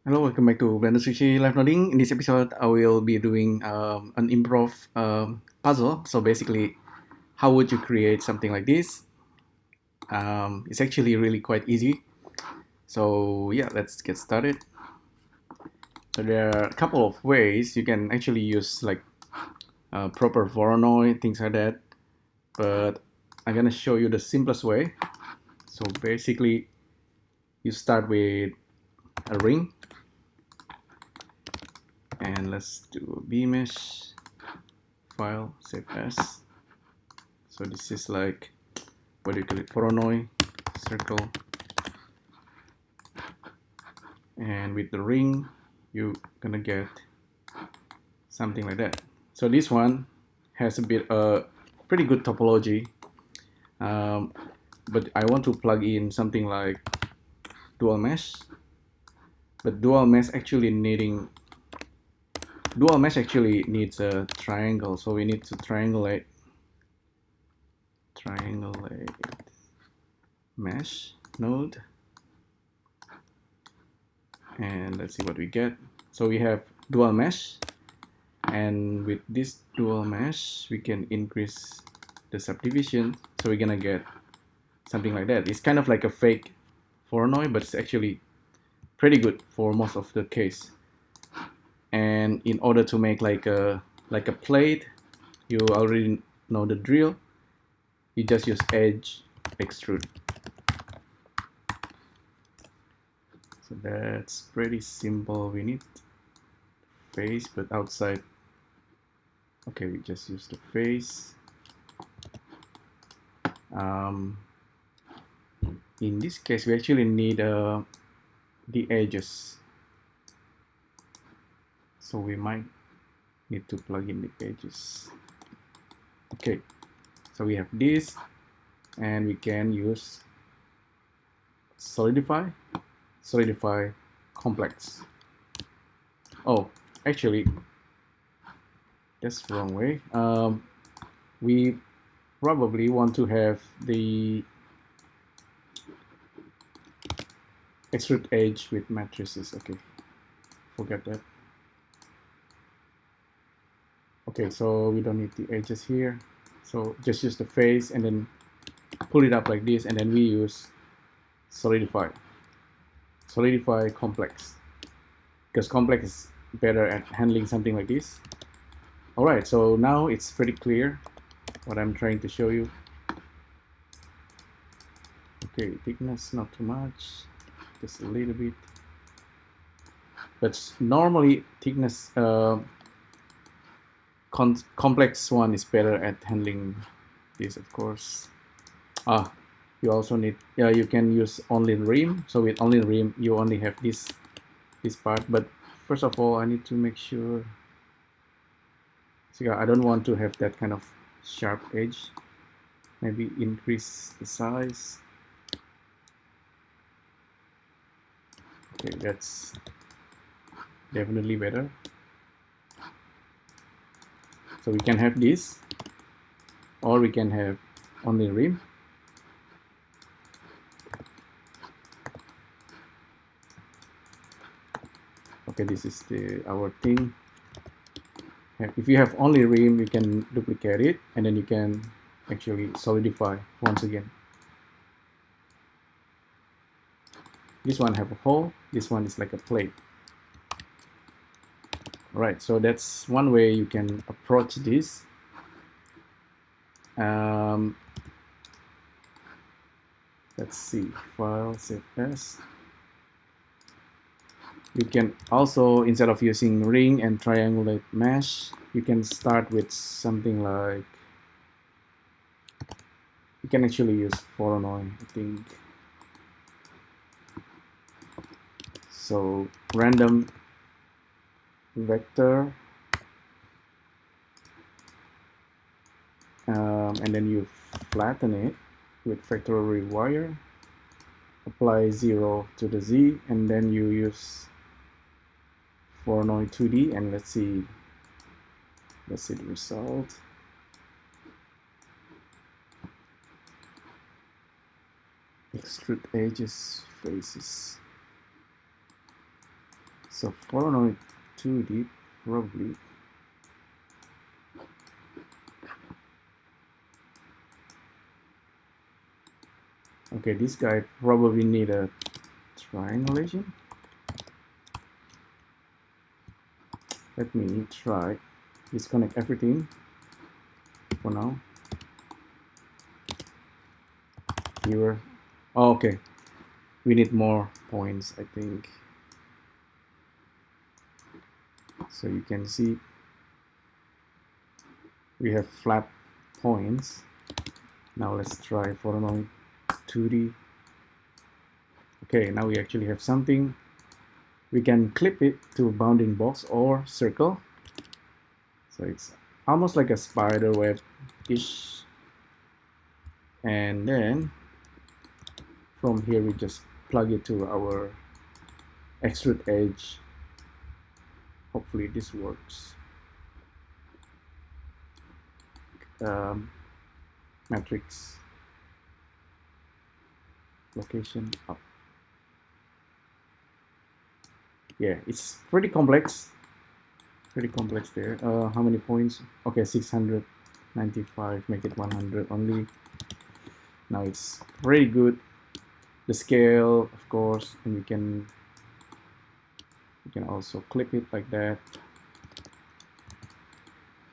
Hello, welcome back to Blender Sushi Live Noding. In this episode, I will be doing an improv puzzle. So basically, how would you create something like this? It's actually really quite easy. So yeah, let's get started. So there are a couple of ways you can actually use like proper Voronoi, things like that. But I'm gonna show you the simplest way. So basically, you start with a ring, and let's do a bmesh file, save as. So this is like, what do you call it, Voronoi circle, and with the ring you're gonna get something like that. So this one has a bit pretty good topology, um, but I want to plug in something like dual mesh, but dual mesh actually needs a triangle, so we need to triangulate mesh node, and let's see what we get. So we have dual mesh, and with this dual mesh we can increase the subdivision, so we're gonna get something like that. It's kind of like a fake Voronoi, but it's actually pretty good for most of the case. And in order to make like a plate, you already know the drill. You just use edge extrude. So that's pretty simple. We need face, but outside. Okay, we just use the face. In this case, we actually need the edges. So we might need to plug in the edges. Okay, so we have this, and we can use solidify complex. Oh, actually, that's the wrong way. We probably want to have the extrude edge with matrices. Okay, forget that. Okay, so we don't need the edges here. So just use the face and then pull it up like this, and then we use solidify complex, because complex is better at handling something like this. All right, so now it's pretty clear what I'm trying to show you. Okay, thickness not too much, just a little bit, but normally thickness complex one is better at handling this, of course. You also need, yeah, you can use only rim. So with only rim you only have this part, but first of all I need to make sure, so yeah, I don't want to have that kind of sharp edge. Maybe increase the size. Okay, that's definitely better. So we can have this, or we can have only rim. Okay, this is our thing. If you have only rim, you can duplicate it, and then you can actually solidify once again. This one have a hole, this one is like a plate. Right, so that's one way you can approach this. Let's see, file, save as. You can also, instead of using ring and triangulate mesh, you can start with something like, you can actually use Voronoi, I think. So random vector, and then you flatten it with factorial rewire, apply 0 to the Z, and then you use Voronoi 2D, and let's see the result. Extrude edges, faces. So Voronoi 2D probably. Okay, this guy probably need a triangulation. Let me try disconnect everything for now. Here. Oh, okay. We need more points, I think. So you can see we have flat points. Now let's try Voronoi 2D. Okay, now we actually have something. We can clip it to a bounding box or circle. So it's almost like a spider web-ish. And then from here we just plug it to our extrude edge. Hopefully this works. Matrix location up. Yeah, it's pretty complex. Pretty complex there. How many points? Okay, 695. Make it 100 only. Now it's pretty good. The scale, of course, and we can also clip it like that.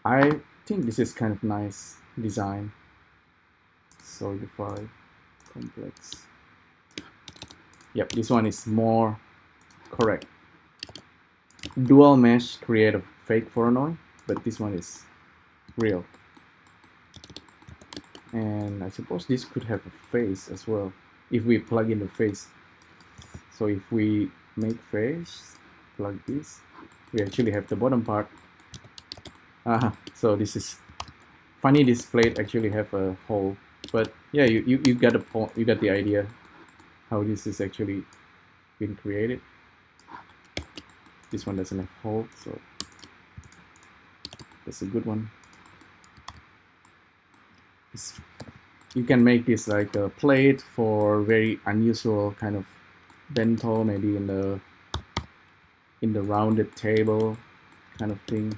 I think this is kind of nice design. Solidify, complex. Yep, this one is more correct. Dual mesh create a fake Voronoi, but this one is real. And I suppose this could have a face as well if we plug in the face. So if we make face, plug this, we actually have the bottom part. So this is funny. This plate actually have a hole, but yeah, you got a point. You got the idea how this is actually been created. This one doesn't have hole, so that's a good one. You can make this like a plate for very unusual kind of bento, maybe in the rounded table kind of thing.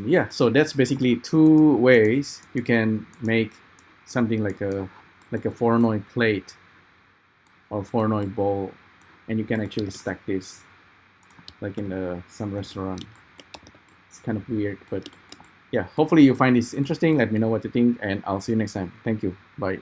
Yeah, so that's basically two ways you can make something like a Voronoi plate or Voronoi bowl, and you can actually stack this like in some restaurant. It's kind of weird, but yeah, hopefully you find this interesting. Let me know what you think, and I'll see you next time. Thank you. Bye.